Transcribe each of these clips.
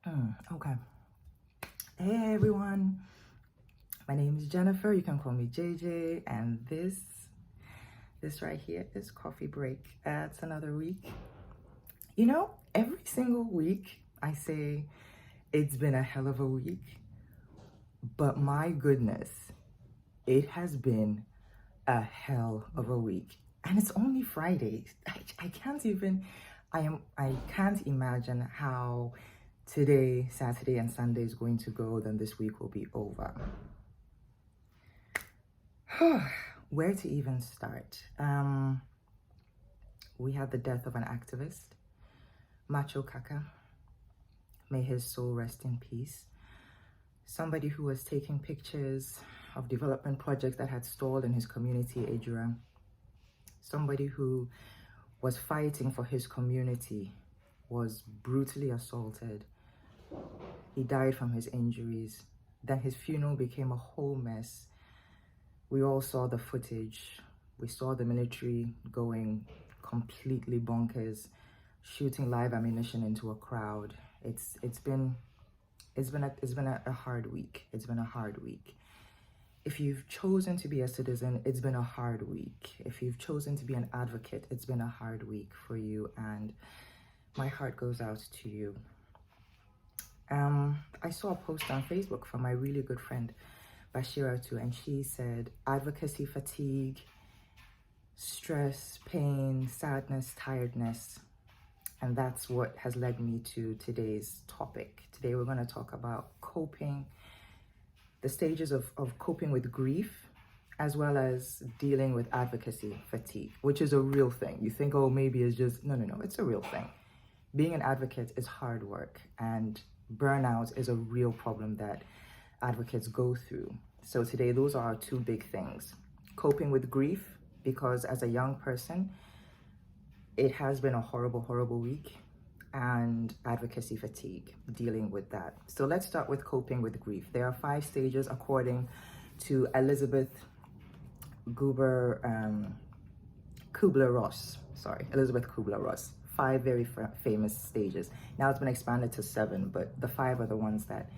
Okay. Hey everyone. My name is Jennifer. You can call me JJ. And this right here is coffee break. It's another week. Every single week I say it's been a hell of a week. But my goodness, it has been a hell of a week. And it's only Friday. I can't even I can't imagine how today, Saturday, and Sunday is going to go, then this week will be over. Where to even start? We had the death of an activist, Macho Kaka. May his soul rest in peace. Somebody who was taking pictures of development projects that had stalled in his community, Ejura. Somebody who was fighting for his community, was brutally assaulted. He died from his injuries. Then his funeral became a whole mess. We all saw the footage. We saw the military going completely bonkers, shooting live ammunition into a crowd. It's been a hard week. It's been a hard week. If you've chosen to be a citizen, it's been a hard week. If you've chosen to be an advocate, it's been a hard week for you, and my heart goes out to you. I saw a post on Facebook from my really good friend Bashira too, and she said advocacy fatigue, stress, pain, sadness, tiredness. And that's what has led me to today's topic. Today we're going to talk about coping, the stages of coping with grief, as well as dealing with advocacy fatigue, which is a real thing. You think, oh, maybe it's just, no, it's a real thing. Being an advocate is hard work, and burnout is a real problem that advocates go through. So today, those are our two big things. Coping with grief, because as a young person, it has been a horrible, horrible week, and advocacy fatigue, dealing with that. So let's start with coping with grief. There are 5 stages according to Elizabeth Kubler-Ross. Elizabeth Kubler-Ross. 5 very famous stages. Now it's been expanded to 7, but the 5 are the ones that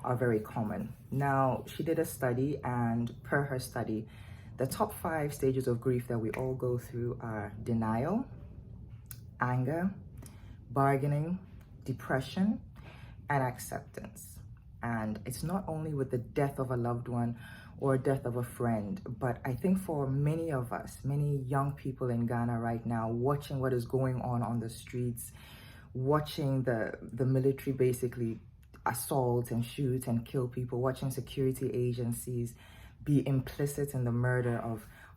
are very common. Now, she did a study, and per her study, the top 5 stages of grief that we all go through are denial, anger, bargaining, depression, and acceptance. And it's not only with the death of a loved one or death of a friend, but I think for many of us, many young people in Ghana right now, watching what is going on the streets, watching the military basically assault and shoot and kill people, watching security agencies be implicit in the murder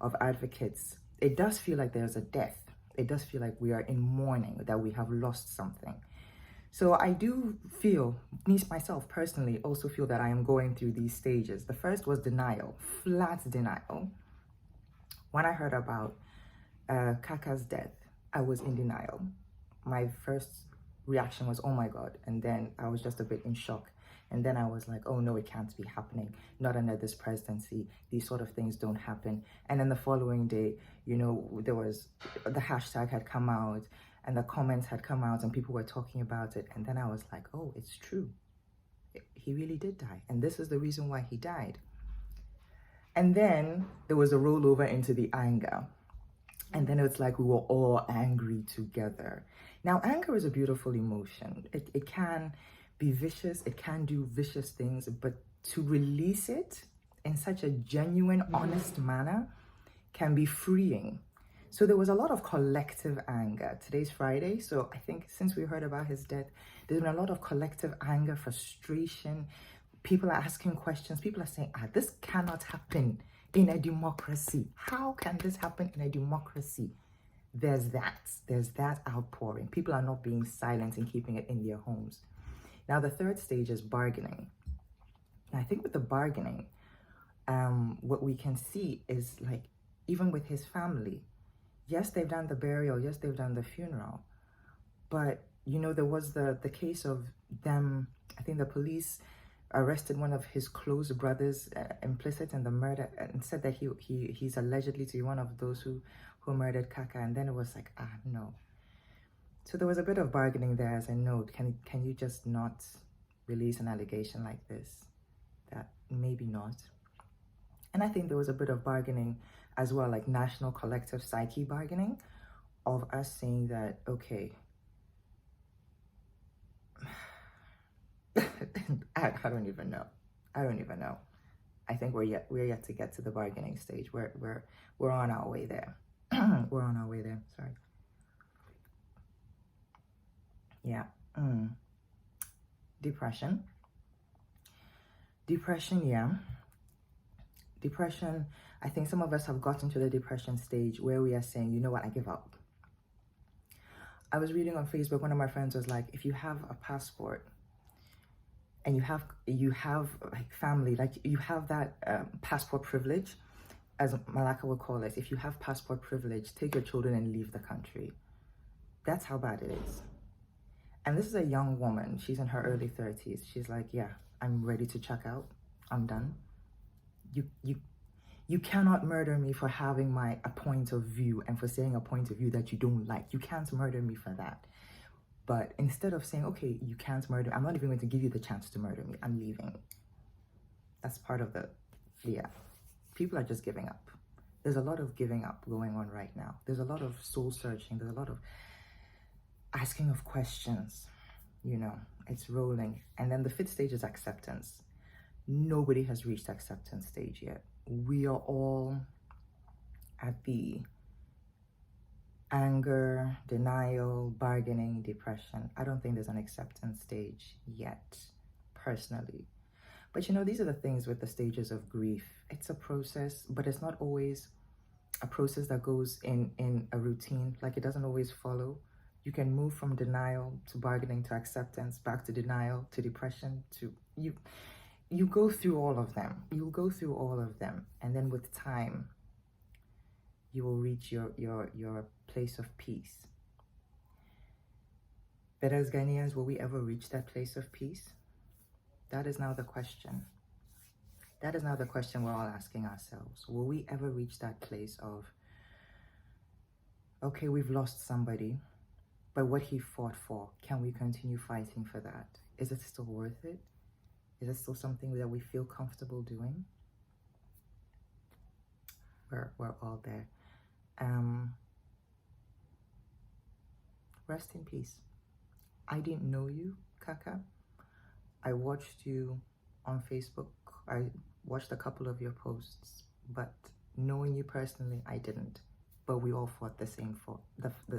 of advocates, it does feel like there's a death. It does feel like we are in mourning, that we have lost something. So I do feel, myself personally, also feel that I am going through these stages. The first was denial, flat denial. When I heard about Kaka's death, I was in denial. My first reaction was, oh my God. And then I was just a bit in shock. And then I was like, oh no, it can't be happening. Not under this presidency. These sort of things don't happen. And then the following day, there was, the hashtag had come out and the comments had come out and people were talking about it. And then I was like, oh, it's true. He really did die. And this is the reason why he died. And then there was a rollover into the anger. And then it's like we were all angry together. Now, anger is a beautiful emotion. It can be vicious, it can do vicious things, but to release it in such a genuine, honest manner can be freeing. So there was a lot of collective anger. Today's Friday, so I think since we heard about his death, there's been a lot of collective anger, frustration. People are asking questions. People are saying, this cannot happen in a democracy. How can this happen in a democracy? There's that outpouring. People are not being silent and keeping it in their homes. Now, the third stage is bargaining. And I think with the bargaining, what we can see is like, even with his family, yes, they've done the burial, yes, they've done the funeral, but, there was the case of them, I think the police arrested one of his close brothers implicit in the murder and said that he's allegedly to be one of those who murdered Kaka, and then it was like, no. So there was a bit of bargaining there as a note. Can you just not release an allegation like this, that maybe not. And I think there was a bit of bargaining as well, like national collective psyche bargaining, of us saying that, okay, I don't even know. I don't even know. I think we're yet to get to the bargaining stage. We're on our way there. We're on our way there. Sorry. Yeah. Depression. Yeah. Depression. I think some of us have gotten to the depression stage where we are saying, you know what, I give up. I was reading on Facebook, one of my friends was like, if you have a passport and you have like family, like you have that passport privilege, as Malaka would call it, if you have passport privilege, take your children and leave the country. That's how bad it is. And this is a young woman. She's in her early 30s. She's like, yeah, I'm ready to check out. I'm done. You cannot murder me for having a point of view and for saying a point of view that you don't like. You can't murder me for that. But instead of saying, okay, you can't murder, I'm not even going to give you the chance to murder me. I'm leaving. That's part of yeah. People are just giving up. There's a lot of giving up going on right now. There's a lot of soul searching. There's a lot of asking of questions. You know, it's rolling. And then the fifth stage is acceptance. Nobody has reached acceptance stage yet. We are all at the anger, denial, bargaining, depression. I don't think there's an acceptance stage yet, personally. But you know, these are the things with the stages of grief. It's a process, but it's not always a process that goes in a routine. Like, it doesn't always follow. You can move from denial to bargaining to acceptance, back to denial to depression to you go through all of them. You'll go through all of them. And then with time, you will reach your place of peace. But as Ghanaians, will we ever reach that place of peace? That is now the question. That is now the question we're all asking ourselves. Will we ever reach that place of, okay, we've lost somebody, but what he fought for, can we continue fighting for that? Is it still worth it? Is it still something that we feel comfortable doing? We're all there. Rest in peace. I didn't know you, Kaka. I watched you on Facebook. I watched a couple of your posts, but knowing you personally, I didn't. But we all fought the same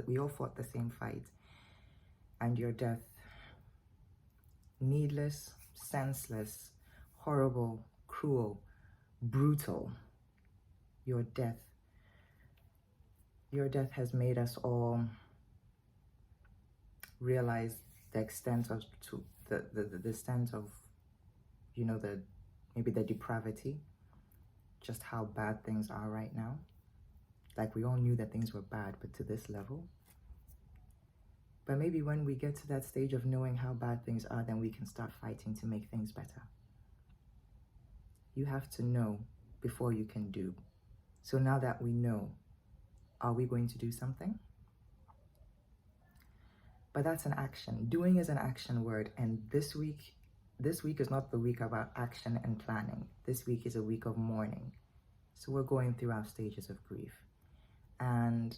we all fought the same fight. And your death, needless, senseless, horrible, cruel, brutal. Your death has made us all realize the extent of the extent of, you know, maybe the depravity, just how bad things are right now. Like, we all knew that things were bad, but to this level. But maybe when we get to that stage of knowing how bad things are, then we can start fighting to make things better. You have to know before you can do. So now that we know, are we going to do something? But that's an action. Doing is an action word. And this week is not the week about action and planning. This week is a week of mourning. So we're going through our stages of grief. And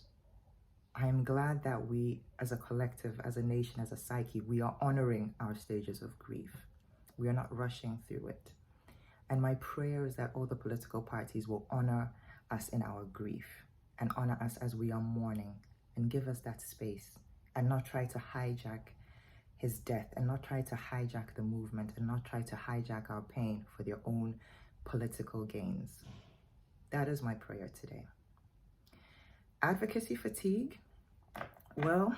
I'm glad that we, as a collective, as a nation, as a psyche, we are honoring our stages of grief. We are not rushing through it. And my prayer is that all the political parties will honor us in our grief and honor us as we are mourning and give us that space and not try to hijack his death and not try to hijack the movement and not try to hijack our pain for their own political gains. That is my prayer today. Advocacy fatigue, well,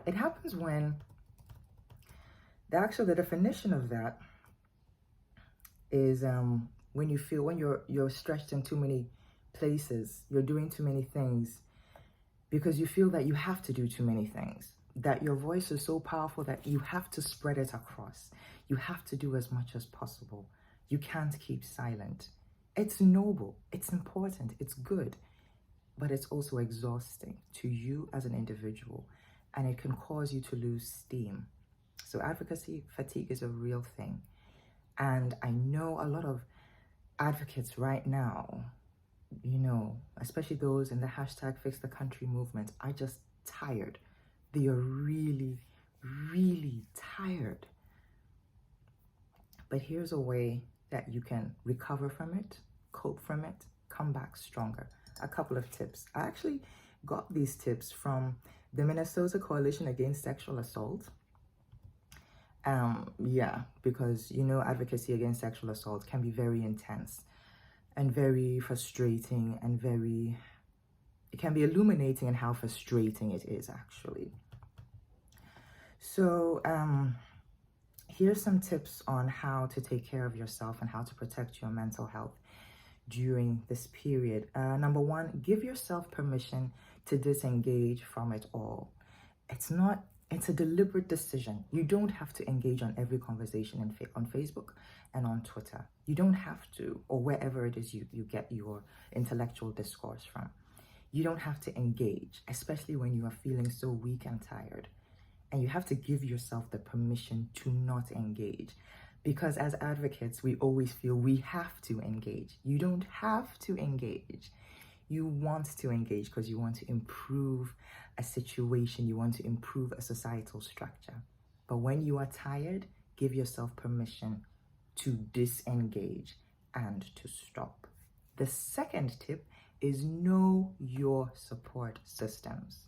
it happens when the definition of that is when you feel, when you're stretched in too many places, you're doing too many things because you feel that you have to do too many things, that your voice is so powerful that you have to spread it across. You have to do as much as possible. You can't keep silent. It's noble, it's important, it's good, but it's also exhausting to you as an individual, and it can cause you to lose steam. So advocacy fatigue is a real thing. And I know a lot of advocates right now, especially those in the hashtag Fix the Country movement, are just tired. They are really, really tired. But here's a way that you can recover from it, cope from it, come back stronger. A couple of tips. I actually got these tips from the Minnesota Coalition Against Sexual Assault. Because advocacy against sexual assault can be very intense and very frustrating, and it can be illuminating in how frustrating it is actually. So here's some tips on how to take care of yourself and how to protect your mental health during this period. Number one, give yourself permission to disengage from it all. It's a deliberate decision. You don't have to engage on every conversation on Facebook and on Twitter. You don't have to, or wherever it is you get your intellectual discourse from. You don't have to engage, especially when you are feeling so weak and tired. And you have to give yourself the permission to not engage. Because as advocates, we always feel we have to engage. You don't have to engage. You want to engage because you want to improve a situation. You want to improve a societal structure. But when you are tired, give yourself permission to disengage and to stop. The second tip is know your support systems.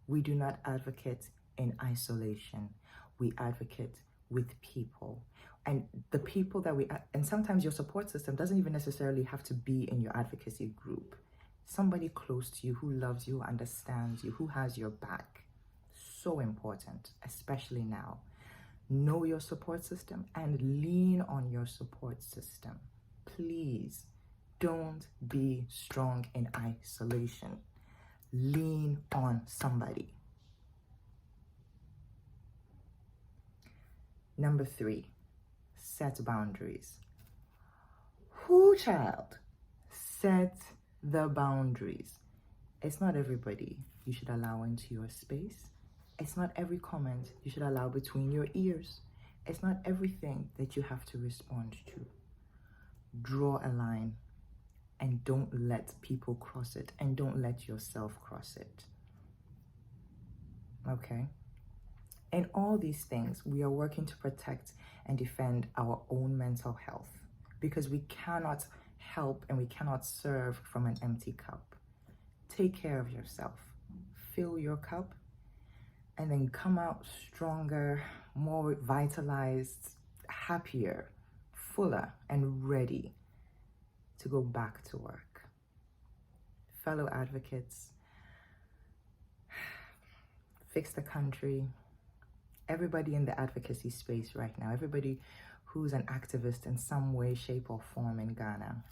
We do not advocate in isolation. We advocate with people. And the people and sometimes your support system doesn't even necessarily have to be in your advocacy group. Somebody close to you who loves you, understands you, who has your back. So important, especially now. Know your support system and lean on your support system. Please don't be strong in isolation. Lean on somebody. Number 3, set boundaries. Who, child? Set the boundaries. It's not everybody you should allow into your space. It's not every comment you should allow between your ears. It's not everything that you have to respond to. Draw a line and don't let people cross it, and don't let yourself cross it. Okay? In all these things, we are working to protect and defend our own mental health, because we cannot help and we cannot serve from an empty cup. Take care of yourself. Fill your cup and then come out stronger, more vitalized, happier, fuller, and ready to go back to work. Fellow advocates, Fix the Country, everybody in the advocacy space right now, everybody who's an activist in some way, shape, or form in Ghana.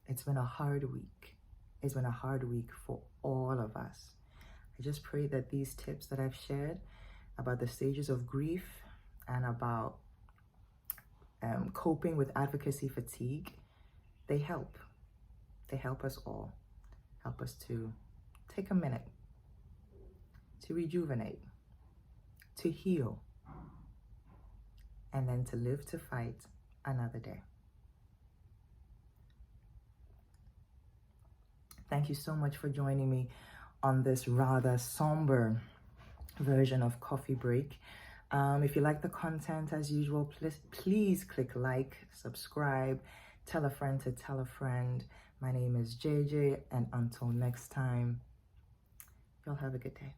It's been a hard week. It's been a hard week for all of us. I just pray that these tips that I've shared about the stages of grief and about coping with advocacy fatigue, they help. They help us all. Help us to take a minute to rejuvenate, to heal, and then to live to fight another day. Thank you so much for joining me on this rather somber version of Coffee Break. If you like the content, as usual, please click like, subscribe, tell a friend to tell a friend. My name is JJ, and until next time, y'all have a good day.